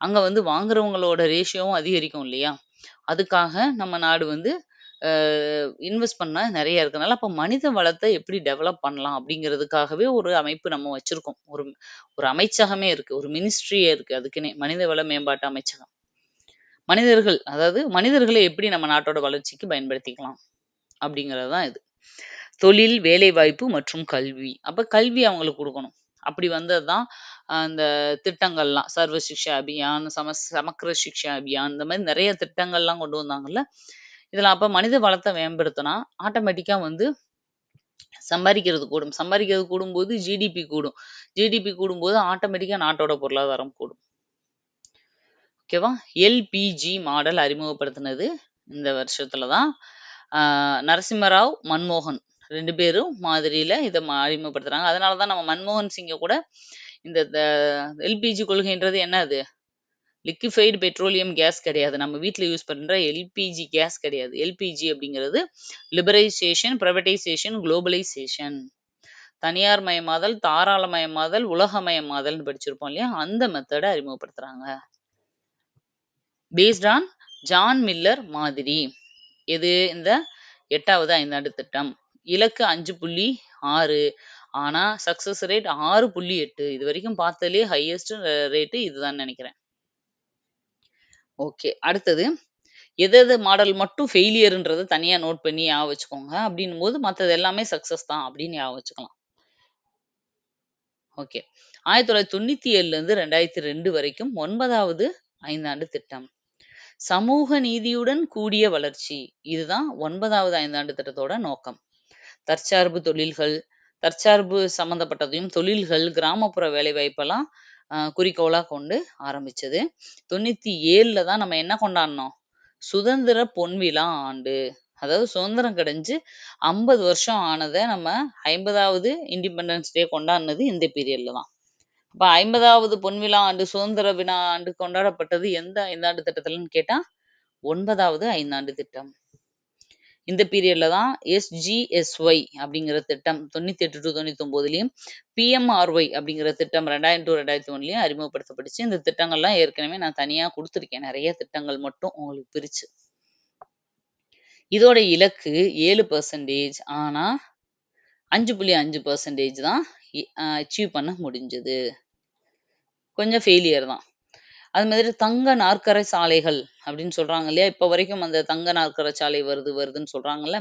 அங்க வந்து வாங்குறவங்களோட ரேஷியோவும் அதிகரிக்கும் இல்லையா? அதுக்காக நம்ம நாடு வந்து அ இன்வெஸ்ட் பண்ண நெறைய இருக்கனால, அப்ப மனித வளத்த எப்படி டெவலப் பண்ணலாம் அப்படிங்கிறதுக்காகவே ஒரு அமைப்பு நம்ம வச்சிருக்கோம். ஒரு ஒரு அமைச்சகமே இருக்கு. ஒரு மினிஸ்ட்ரியே இருக்கு அதுக்குன்னே. மனிதவள மேம்பாட்டு அமைச்சகம். அதாவது மனிதர்கள எப்படி நம்ம நாட்டோட வளர்ச்சிக்கு பயன்படுத்திக்கலாம் அப்படிங்கிறது தான் இது. தொழில், வேலைவாய்ப்பு மற்றும் கல்வி. அப்ப கல்வி அவங்களுக்கு குடுக்கணும். அப்படி வந்தது தான் அந்த திட்டங்கள்லாம். சர்வ சிக்ஷா அபியான், சமக்கிர சிக்ஷா அபியான் இந்த மாரி நெறைய திட்டங்கள்லாம் கொண்டு வந்தாங்கல்ல. இதுல அப்ப மனித வளத்த மேம்படுத்துனா, ஆட்டோமேட்டிக்கா வந்து சம்பாரிக்கிறது கூடும். சம்பாரிக்கிறது கூடும்போது ஜிடிபி கூடும். ஜிடிபி கூடும்போது ஆட்டோமேட்டிக்கா நாட்டோட பொருளாதாரம் கூடும். ஓகேவா? எல்பிஜி மாடல் அறிமுகப்படுத்தினது இந்த வருஷத்துல தான். நரசிம்மராவ், மன்மோகன் 2 பேரும் மாதிரியில இத அறிமுகப்படுத்துறாங்க. அதனால தான் நம்ம மன்மோகன் சிங்க கூட இந்த எல்பிஜி கொள்கைன்றது என்ன அது? லிக்விஃபைடு பெட்ரோலியம் கேஸ் கிடையாது. நம்ம வீட்ல யூஸ் பண்ற எல்பிஜி கேஸ் கிடையாது. எல்பிஜி அப்படிங்கிறது லிபரலைசேஷன், பிரைவேடைசேஷன், குளோபலைசேஷன். தனியார் மயமாதல், தாராளமயமாதல், உலகமயமாதல்னு படிச்சிருப்போம் இல்லையா? அந்த மெத்தட அறிமுகப்படுத்துறாங்க. பேஸ்ட் ஆன் ஜான் மில்லர் மாதிரி. எது? இந்த 8வது ஐந்தாண்டு திட்டம். இலக்கு 5.6 ஆனா சக்சஸ் ரேட் 6.8. இதுவரைக்கும் பார்த்ததுலயே ஹையஸ்ட் ரேட் இதுதான் நினைக்கிறேன். ஓகே. அடுத்தது எது மாடல் மட்டும் ஃபெயிலியர்ன்றத தனியா நோட் பண்ணி ஞாபகம் வச்சுக்கோங்க. அப்படின்னும்போது மத்தது எல்லாமே சக்சஸ் தான் அப்படின்னு ஞாபகம் வச்சுக்கலாம். ஓகே. 1997லேருந்து 2002 வரைக்கும் 9வது ஐந்தாண்டு திட்டம். சமூக நீதியுடன் கூடிய வளர்ச்சி. இதுதான் 9வது ஐந்தாண்டு திட்டத்தோட நோக்கம். தற்சார்பு தொழில்கள், தற்சார்பு சம்மந்தப்பட்டதையும் தொழில்கள், கிராமப்புற வேலைவாய்ப்பெல்லாம் குறிக்கோளா கொண்டு ஆரம்பிச்சது. 97ல தான் நம்ம என்ன கொண்டாடினோம்? சுதந்திர பொன்விழா ஆண்டு. அதாவது சுதந்திரம் கிடைஞ்சு 50 வருஷம் ஆனத நம்ம 50வது இண்டிபெண்டன்ஸ் டே கொண்டாடினது இந்த பீரியட்ல தான். அப்ப 50வது பொன்விழா ஆண்டு, சுதந்திர விழா ஆண்டு கொண்டாடப்பட்டது எந்த ஐந்தாண்டு திட்டத்துலன்னு கேட்டா, 9வது ஐந்தாண்டு திட்டம். இந்த பீரியட்ல தான் எஸ்ஜிஎஸ்ஒய் அப்படிங்கிற திட்டம் 98 to 99லயும், பிஎம்ஆர்ஒய் அப்படிங்கிற திட்டம் 2000 to 2001லயும் அறிமுகப்படுத்தப்பட்டுச்சு. இந்த திட்டங்கள்லாம் ஏற்கனவே நான் தனியா குடுத்துருக்கேன். நெறைய திட்டங்கள் மட்டும் உங்களுக்கு பிரிச்சு. இதோட இலக்கு 7% ஆனா 5.5% தான் அச்சீவ் பண்ண முடிஞ்சது. கொஞ்சம் ஃபெயிலியர் தான். அது மாதிரி தங்க நாற்கர சாலைகள் அப்படின்னு சொல்றாங்க இல்லையா? இப்ப வரைக்கும் அந்த தங்க நாற்கர சாலை வருதுன்னு சொல்றாங்கல்ல.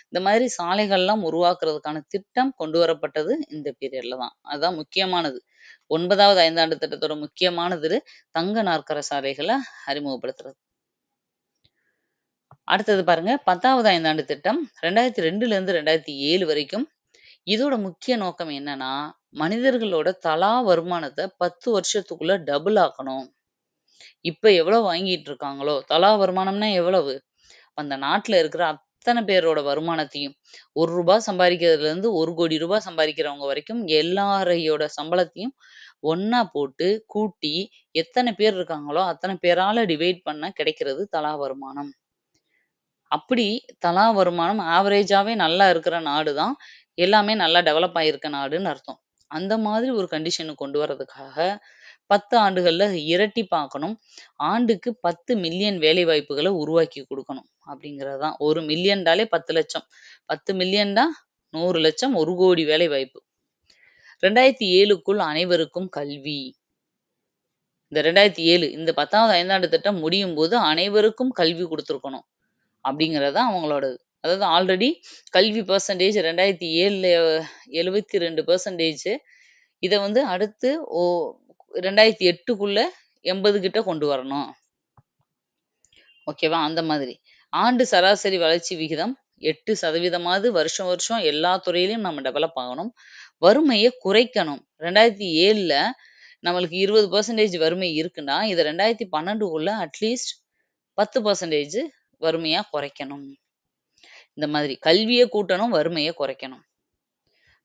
இந்த மாதிரி சாலைகள்லாம் உருவாக்குறதுக்கான திட்டம் கொண்டு வரப்பட்டது இந்த பீரியட்ல தான். அதுதான் முக்கியமானது. 9வது ஐந்தாண்டு திட்டத்தோட முக்கியமானது தங்க நாற்கர சாலைகள அறிமுகப்படுத்துறது. அடுத்தது பாருங்க 10வது ஐந்தாண்டு திட்டம் 2002லேருந்து 2007 வரைக்கும். இதோட முக்கிய நோக்கம் என்னன்னா, மனிதர்களோட தலா வருமானத்த 10 வருஷத்துக்குள்ள டபுள் ஆக்கணும். இப்ப எவ்வளவு வாங்கிட்டு இருக்காங்களோ, தலா வருமானம்னா எவ்வளவு? அந்த நாட்டுல இருக்கிற அத்தன பேரோட வருமானத்தையும் ரூ. 1 சம்பாதிக்கிறதுலேருந்து ரூ. 1,00,00,000 சம்பாதிக்கிறவங்க வரைக்கும் எல்லாரையோட சம்பளத்தையும் ஒண்ணா போட்டு கூட்டி எத்தன பேர் இருக்காங்களோ அத்தன பேரால டிவைட் பண்ண கிடைக்கிறது தலா வருமானம். அப்படி தலா வருமானம் ஆவரேஜாவே நல்லா இருக்கிற நாடு தான் எல்லாமே நல்லா டெவலப் ஆயிருக்க நாடுன்னு அர்த்தம். அந்த மாதிரி ஒரு கண்டிஷனுக்கு கொண்டு வரதுக்காக 10 ஆண்டுகள்ல இரட்டிப்பாக்கணும். ஆண்டுக்கு 10 மில்லியன் வேலைவாய்ப்புகள உருவாக்கி குடுக்கணும். அப்படிங்கிறது தான். 1 மில்லியன்டாலே 10,00,000. 10 மில்லியன்டா 100,00,000 1,00,00,000 வேலைவாய்ப்பு. 2007க்குள் அனைவருக்கும் கல்வி. இந்த 2007 இந்த 10வது ஐந்தாண்டு திட்டம் முடியும்போது அனைவருக்கும் கல்வி குடுத்துருக்கணும். அப்படிங்கிறது தான் அவங்களோடது. அதாவது ஆல்ரெடி கல்வி பெர்சன்டேஜ் 2007ல 72%. இத வந்து அடுத்து 2008க்குள்ள 80 கிட்ட கொண்டு வரணும். ஓகேவா? அந்த மாதிரி. ஆண்டு சராசரி வளர்ச்சி விகிதம் 8% வருஷம் வருஷம் எல்லா துறையிலயும் நம்ம டெவலப் ஆகணும். வறுமைய குறைக்கணும். 2007ல நம்மளுக்கு 20% வறுமை இருக்குன்னா, இத 2012க்குள்ள அட்லீஸ்ட் 10% வறுமையா குறைக்கணும். இந்த மாதிரி கல்விய கூட்டணும், வறுமைய குறைக்கணும்.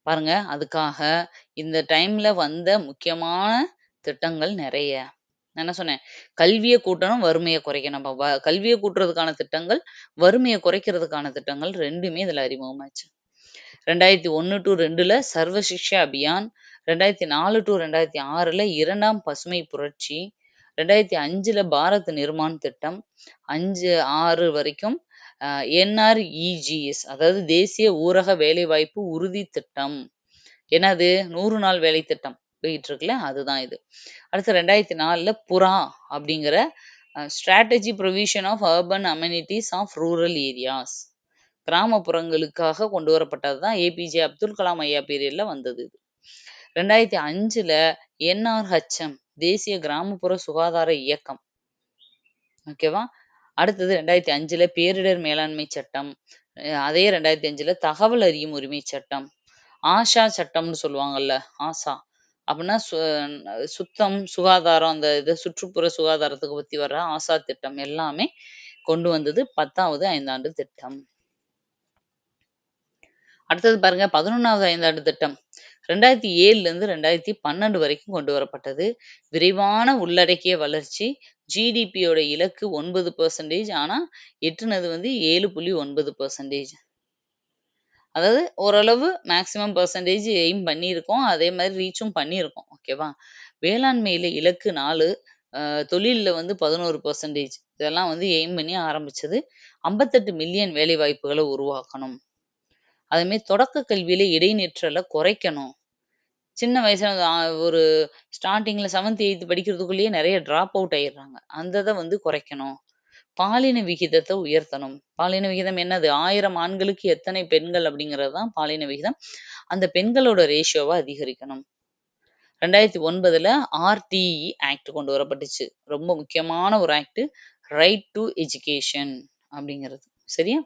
பாருங்க, அதுக்காக இந்த டைம்ல வந்த முக்கியமான திட்டங்கள் நெறைய. நான் என்ன சொன்னேன்? கல்விய கூட்டணும், வறுமைய குறைக்கணும். அப்ப கல்விய கூட்டுறதுக்கான திட்டங்கள், வறுமைய குறைக்கிறதுக்கான திட்டங்கள் 2மே இதுல அறிமுகமாச்சு. 2001 to 2ல சர்வ சிக்ஷா அபியான், 2004 to 2006ல 2ஆம் பசுமை புரட்சி, 2005ல பாரத் நிர்மாண் திட்டம், 5, 6 வரைக்கும் என்ஆர்இஜிஎஸ் அதாவது தேசிய ஊரக வேலைவாய்ப்பு உறுதி திட்டம். என்னது? 100 நாள் வேலை திட்டம் போயிட்டு இருக்குல்ல, அதுதான் இது. அடுத்து 2004ல புறா அப்படிங்கிற strategy provision of urban amenities of rural areas. கிராமப்புறங்களுக்காக கொண்டு வரப்பட்டது தான் ஏபிஜே அப்துல் கலாம் ஐயா பீரியட்ல வந்தது இது. 2005ல என்ஆர்ஹெச்எம் தேசிய கிராமப்புற சுகாதார இயக்கம். ஓகேவா? அடுத்தது 2005ல பேரிடர் மேலாண்மை சட்டம். அதே 2005ல தகவல் அறியும் உரிமை சட்டம். ஆஷா சட்டம்னு சொல்லுவாங்கல்ல. ஆஷா. அப்படின்னா சுத்தம், சுகாதாரம் அந்த இது சுற்றுப்புற சுகாதாரத்துக்கு பத்தி வர்ற ஆஷா திட்டம் எல்லாமே கொண்டு வந்தது 10வது ஐந்தாண்டு திட்டம். அடுத்தது பாருங்க 11வது ஐந்தாண்டு திட்டம். 2007லேருந்து 2012 வரைக்கும் கொண்டு வரப்பட்டது. விரைவான உள்ளடக்கிய வளர்ச்சி. ஜிடிபியோட இலக்கு 9%. ஆனா எட்டுனது வந்து 7.9%. அதாவது ஓரளவு மேக்ஸிமம் பெர்சன்டேஜ் எய்ம் பண்ணியிருக்கோம். அதே மாதிரி ரீச்சும் பண்ணியிருக்கோம். ஓகேவா? வேளாண்மையில இலக்கு 4. தொழில்ல வந்து 11%. இதெல்லாம் வந்து எய்ம் பண்ணி ஆரம்பிச்சது. 58 மில்லியன் வேலைவாய்ப்புகளை உருவாக்கணும். அதேமாரி தொடக்க கல்வியில இடைநிற்றல குறைக்கணும். சின்ன வயசுல ஒரு ஸ்டார்ட்டிங்ல 7த், 8த் படிக்கிறதுக்குள்ளேயே நெறைய ட்ராப் அவுட் ஆயிடுறாங்க. அந்த இத வந்து குறைக்கணும். பாலின விகிதத்த உயர்த்தணும். பாலின விகிதம் என்னது? 1000 ஆண்களுக்கு எத்தனை பெண்கள் அப்படிங்கிறது தான் பாலின விகிதம். அந்த பெண்களோட ரேஷியோவ அதிகரிக்கணும். 2009ல ஆர்டிஇ ஆக்ட் கொண்டு வரப்பட்டுச்சு. ரொம்ப முக்கியமான ஒரு ஆக்ட். ரைட் டூ எஜுகேஷன் அப்படிங்கிறது. சரியா?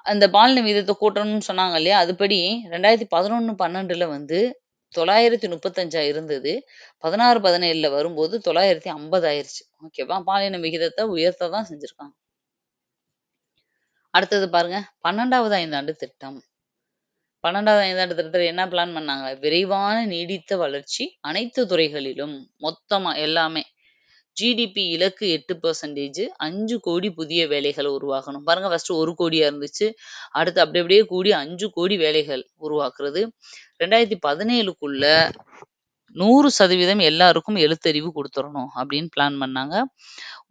அந்த பாலின விகிதத்த கூட்டணும்னு சொன்னாங்க இல்லையா? அதுபடி 2011, 12ல வந்து 935 இருந்தது. 16, 17ல வரும்போது 950 ஆயிருச்சு. ஓகேவா? பாலின விகிதத்த உயர்த்த தான் செஞ்சிருக்காங்க. அடுத்தது பாருங்க 12வது ஐந்தாண்டு திட்டம். 12வது ஐந்தாண்டு திட்டத்துல என்ன பிளான் பண்ணாங்க? விரைவான நீடித்த வளர்ச்சி அனைத்து துறைகளிலும் மொத்தமா எல்லாமே. ஜிடிபி இலக்கு 8%. 5 கோடி புதிய வேலைகள் உருவாக்கணும். பாருங்க ஃபர்ஸ்ட் 1 கோடியா இருந்துச்சு. அடுத்து அப்படி அப்படியே கூடி 5 கோடி வேலைகள் உருவாக்குறது. 2017க்குள்ள 100% எல்லாருக்கும் எழுத்தறிவு குடுத்துறணும் அப்படின்னு பிளான் பண்ணாங்க.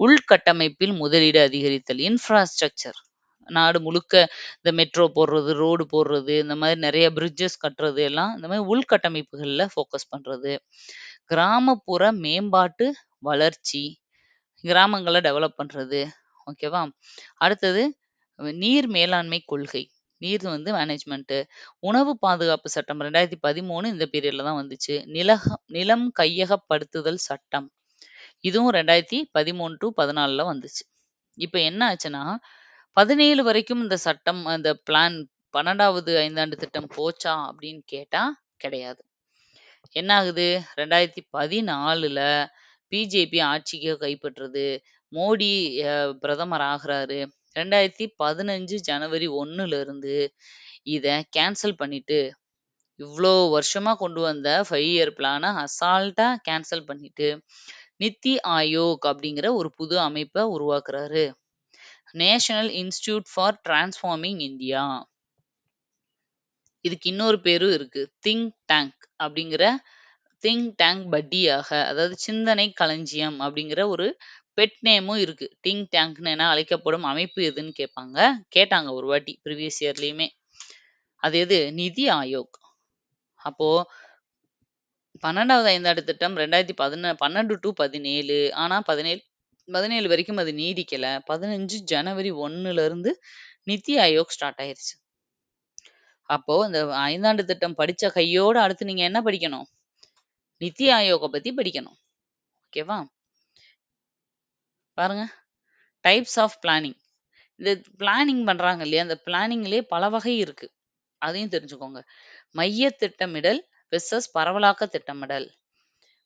உள்கட்டமைப்பில் முதலீடு அதிகரித்தல். இன்ஃப்ராஸ்ட்ரக்சர். நாடு முழுக்க இந்த மெட்ரோ போடுறது, ரோடு போடுறது, இந்த மாதிரி நெறைய பிரிட்ஜஸ் கட்டுறது எல்லாம் இந்த மாதிரி உள்கட்டமைப்புகள்ல ஃபோக்கஸ் பண்றது. கிராமப்புற மேம்பாட்டு வளர்ச்சி. கிராமங்கள டெவலப் பண்றது. ஓகேவா? அடுத்தது நீர் மேலாண்மை கொள்கை. நீர் வந்து மேனேஜ்மென்ட். உணவு பாதுகாப்பு சட்டம் 2013 இந்த பீரியட்ல தான் வந்துச்சு. நிலம் கையகப்படுத்துதல் சட்டம். இதுவும் 2013 to 14ல வந்துச்சு. இப்ப என்ன ஆச்சுன்னா 17 வரைக்கும் இந்த சட்டம் அந்த பிளான் 12வது ஐந்தாண்டு திட்டம் போச்சா அப்படின்னு கேட்டா கிடையாது. என்ன ஆகுது? 2014ல பிஜேபி ஆட்சிய கைப்பற்றுது. மோடி பிரதமர் ஆகுறாரு. 2015 ஜனவரி 1ல இருந்து இத கேன்சல் பண்ணிட்டு, இவ்ளோ வருஷமா கொண்டு வந்த 5 இயர் பிளான அசால்ட்டா கேன்சல் பண்ணிட்டு, நித்தி ஆயோக் அப்படிங்கிற ஒரு புது அமைப்ப உருவாக்குறாரு. National institute for transforming India. இதுக்கு இன்னொரு பேரும் இருக்கு. திங்க் டேங்க் அப்படிங்கிற திங்க் டேங்க் பட்டியாக, அதாவது சிந்தனை களஞ்சியம் அப்படிங்கிற ஒரு பெட் நேமும் இருக்கு. திங்க் டேங்க்னு என அழைக்கப்படும் அமைப்பு எதுன்னு கேட்டாங்க ஒரு வாட்டி ப்ரீவியஸ் இயர்லயுமே. அது எது? நிதி ஆயோக். அப்போ 12வது ஐந்தாண்டு திட்டம் 2012 to 17. ஆனா 17 வரைக்கும் அது நீடிக்கல. 15 ஜனவரி 1ல இருந்து நிதி ஆயோக் ஸ்டார்ட் ஆயிருச்சு. அப்போ இந்த ஐந்தாண்டு திட்டம் படிச்ச கையோட அடுத்து நீங்க என்ன படிக்கணும்? நிதி ஆயோக பத்தி படிக்கணும். ஓகேவா? பாருங்க. Types of planning. இந்த பிளானிங் பண்றாங்க இல்லையா? அந்த பிளானிங்லயே பல வகை இருக்கு. அதையும் தெரிஞ்சுக்கோங்க. மைய திட்டமிடல் வெர்சஸ் பரவலாக்க திட்டமிடல்.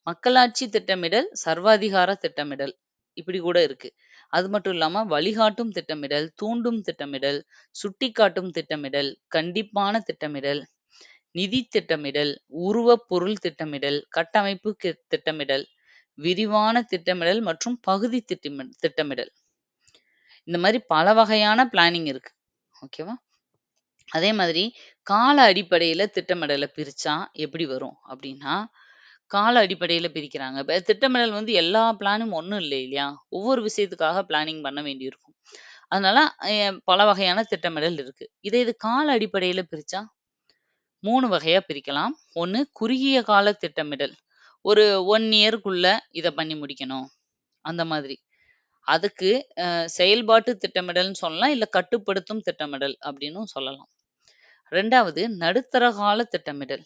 மக்களாட்சி திட்டமிடல், சர்வாதிகார திட்டமிடல். இப்படி கூட இருக்கு. அது மட்டும் இல்லாம வழிகாட்டும் திட்டமிடல், தூண்டும் திட்டமிடல், சுட்டிக்காட்டும் திட்டமிடல், கண்டிப்பான திட்டமிடல், நிதி திட்டமிடல், உருவப் பொருள் திட்டமிடல், கட்டமைப்பு திட்டமிடல், விரிவான திட்டமிடல் மற்றும் பகுதி திட்டமிடல். இந்த மாதிரி பல வகையான பிளானிங் இருக்கு. ஓகேவா? அதே மாதிரி கால அடிப்படையில திட்டமிடலை பிரிச்சா எப்படி வரும் அப்படின்னா, கால அடிப்படையில பிரிக்கிறாங்க. இப்ப திட்டமிடல் வந்து எல்லா பிளானும் ஒண்ணும் இல்லை இல்லையா? ஒவ்வொரு விஷயத்துக்காக பிளானிங் பண்ண வேண்டியிருக்கும். அதனால பல வகையான திட்டமிடல் இருக்கு. இது கால அடிப்படையில பிரிச்சா 3 வகையா பிரிக்கலாம். 1 குறுகிய கால திட்டமிடல். ஒரு 1 இயர்க்குள்ள இத பண்ணி முடிக்கணும். அந்த மாதிரி. அதுக்கு செயல்பாட்டு திட்டமிடல்னு சொல்லலாம். இல்ல கட்டுப்படுத்தும் திட்டமிடல் அப்படின்னும் சொல்லலாம். 2வது நடுத்தர கால திட்டமிடல்.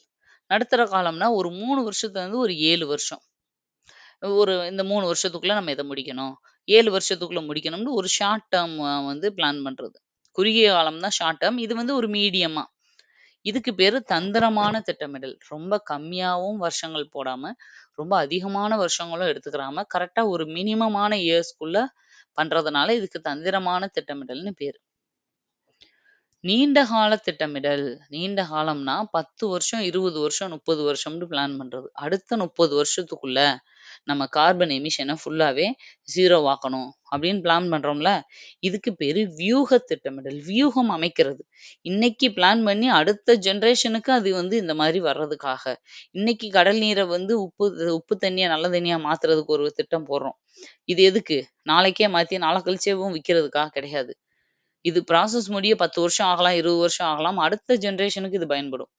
நடுத்தர காலம்னா ஒரு 3 வருஷத்துலருந்து ஒரு 7 வருஷம். இந்த 3 வருஷத்துக்குள்ள நம்ம இத முடிக்கணும். 7 வருஷத்துக்குள்ள முடிக்கணும்னு ஒரு ஷார்ட் டெர்ம் வந்து பிளான் பண்றது. குறுகிய காலம் தான் ஷார்ட் டெர்ம். இது வந்து ஒரு மீடியமா. இதுக்கு பேரு தந்திரமான திட்டமிடல். ரொம்ப கம்மியாவும் வருஷங்கள் போடாம, ரொம்ப அதிகமான வருஷங்களும் எடுத்துக்கிறாம, கரெக்ட்டா ஒரு மினிமமான இயர்ஸ்க்குள்ள பண்றதுனால இதுக்கு தந்திரமான திட்டமிடல்னு பேரு. நீண்ட கால திட்டமிடல். நீண்ட காலம்னா 10 வருஷம், 20 வருஷம், 30 வருஷம்னு பிளான் பண்றது. அடுத்த 30 வருஷத்துக்குள்ள நம்ம கார்பன் எமிஷன ஃபுல்லாவே 0 ஆக்கணும் அப்படின்னு பிளான் பண்றோம்ல, இதுக்கு பேரு வியூக திட்டமிடல். வியூகம் அமைக்கிறது. இன்னைக்கு பிளான் பண்ணி அடுத்த ஜெனரேஷனுக்கு அது வந்து இந்த மாரி வர்றதுக்காக. இன்னைக்கு கடல் நீரை வந்து உப்பு தண்ணியா நல்ல தண்ணியா மாத்துறதுக்கு ஒரு திட்டம் போடுறோம். இது எதுக்கு? நாளைக்கே மாத்தி நாளை கழிச்சேவும் விக்கிறதுக்கா? கிடையாது. இது ப்ராசஸ் முடிய 10 வருஷம் ஆகலாம், 20 வருஷம் ஆகலாம். அடுத்த ஜெனரேஷனுக்கு இது பயன்படும்.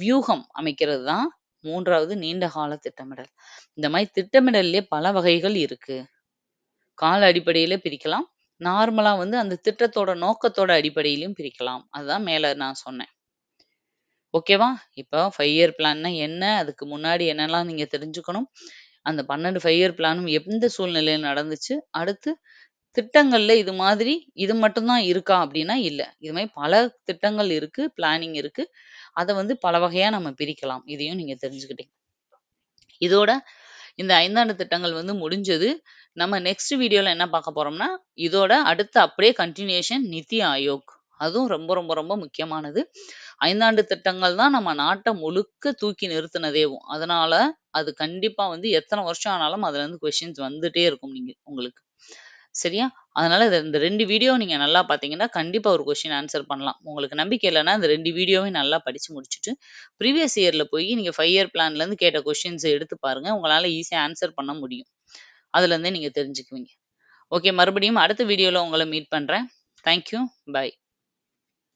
வியூகம் அமைக்கிறது தான் 3வது நீண்ட கால திட்டமிடல். இந்த மாரி திட்டமிடல்லயே பல வகைகள் இருக்கு. கால அடிப்படையில பிரிக்கலாம். நார்மலா வந்து அந்த திட்டத்தோட நோக்கத்தோட அடிப்படையிலயும் பிரிக்கலாம். அதுதான் மேல நான் சொன்னேன். ஓகேவா? இப்போ 5 இயர் பிளான்னா என்ன? அதுக்கு முன்னாடி என்னலாம் நீங்க தெரிஞ்சுக்கணும்? அந்த 12 5 இயர் பிளானும் எந்த சூழ்நிலையில நடந்துச்சு? அடுத்து திட்டங்கள்ல இது மாதிரி இது மட்டும் தான் இருக்கா? அப்டின்னா இல்ல. இது மாரி பல திட்டங்கள் இருக்கு, பிளானிங் இருக்கு. அத வந்து பல வகையா நம்ம பிரிக்கலாம். இதையும் நீங்க தெரிஞ்சுக்கிட்டீங்க. இதோட இந்த 5 ஆண்டு திட்டங்கள் வந்து முடிஞ்சது. நம்ம நெக்ஸ்ட் வீடியோல என்ன பார்க்க போறோம்னா, இதோட அடுத்த அப்படியே கன்டினியூஷன் நித்தி ஆயோக். அதுவும் ரொம்ப ரொம்ப ரொம்ப முக்கியமானது. 5 ஆண்டு திட்டங்கள் தான் நம்ம நாட்ட முழுக்க தூக்கி நிறுத்தினதேவும். அதனால அது கண்டிப்பா வந்து எத்தன வருஷம் ஆனாலும் அதுலருந்து கொஸ்டின்ஸ் வந்துட்டே இருக்கும் உங்களுக்கு. சரியா? அதனால இந்த 2 வீடியோ நீங்க நல்லா பார்த்தீங்கன்னா, கண்டிப்பா ஒரு கொஸ்டின் ஆன்ஸர் பண்ணலாம். உங்களுக்கு நம்பிக்கை இல்லன்னா, இந்த 2 வீடியோவையும் நல்லா படிச்சு முடிச்சுட்டு, ப்ரீவியஸ் இயர்ல போய் நீங்க 5 இயர் பிளான்லேருந்து கேட்ட கொஸ்டின்ஸ எடுத்து பாருங்க. உங்களால ஈஸியா ஆன்ஸர் பண்ண முடியும். அதுலருந்தே நீங்க தெரிஞ்சுக்குவீங்க. ஓகே, மறுபடியும் அடுத்த வீடியோல உங்கள மீட் பண்றேன். Thank you. பை.